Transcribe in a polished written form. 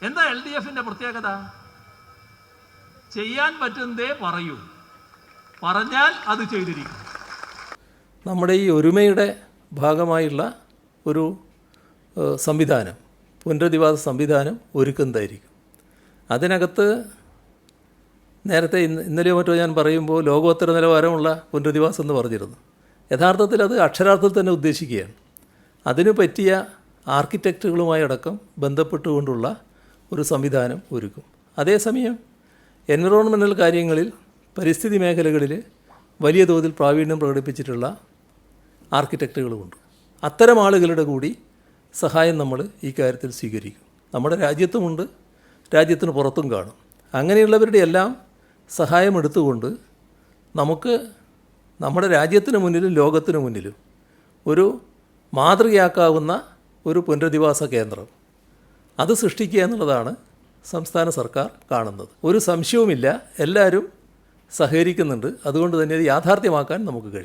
എന്താ LDFിൻ്റെ പ്രത്യേകത? ചെയ്യാൻ പറ്റുന്നതേ പറയൂ, പറഞ്ഞാൽ അത് ചെയ്തിരിക്കും. നമ്മുടെ ഈ ഒരുമയുടെ ഭാഗമായുള്ള ഒരു സംവിധാനം, പുനരധിവാസ സംവിധാനം ഒരുക്കുന്നതായിരിക്കും. അതിനകത്ത് നേരത്തെ ഇന്നലെയോ മറ്റോ ഞാൻ പറയുമ്പോൾ ലോകോത്തര നിലവാരമുള്ള പുനരധിവാസം എന്ന് പറഞ്ഞിരുന്നു. യഥാർത്ഥത്തിൽ അത് അക്ഷരാർത്ഥത്തിൽ തന്നെ ഉദ്ദേശിക്കുകയാണ്. അതിനു പറ്റിയ ആർക്കിടെക്റ്റുകളുമായി അടക്കം ബന്ധപ്പെട്ടുകൊണ്ടുള്ള ഒരു സംവിധാനം ഒരുക്കും. അതേസമയം എൻവിറോൺമെൻ്റൽ കാര്യങ്ങളിൽ, പരിസ്ഥിതി മേഖലകളിൽ വലിയ തോതിൽ പ്രാവീണ്യം പ്രകടിപ്പിച്ചിട്ടുള്ള ആർക്കിടെക്റ്റുകളുമുണ്ട്. അത്തരം ആളുകളുടെ കൂടി സഹായം നമ്മൾ ഈ കാര്യത്തിൽ സ്വീകരിക്കും. നമ്മുടെ രാജ്യത്തുമുണ്ട്, രാജ്യത്തിന് പുറത്തും കാണും. അങ്ങനെയുള്ളവരുടെ എല്ലാം സഹായം എടുത്തുകൊണ്ട് നമുക്ക് നമ്മുടെ രാജ്യത്തിന് മുന്നിലും ലോകത്തിന് മുന്നിലും ഒരു മാതൃകയാക്കാവുന്ന ഒരു പുനരധിവാസ കേന്ദ്രം അത് സൃഷ്ടിക്കുക എന്നുള്ളതാണ് സംസ്ഥാന സർക്കാർ കാണുന്നത്. ഒരു സംശയവുമില്ല, എല്ലാവരും സഹകരിക്കുന്നുണ്ട്. അതുകൊണ്ട് തന്നെ അത് യാഥാർത്ഥ്യമാക്കാൻ നമുക്ക് കഴിയും.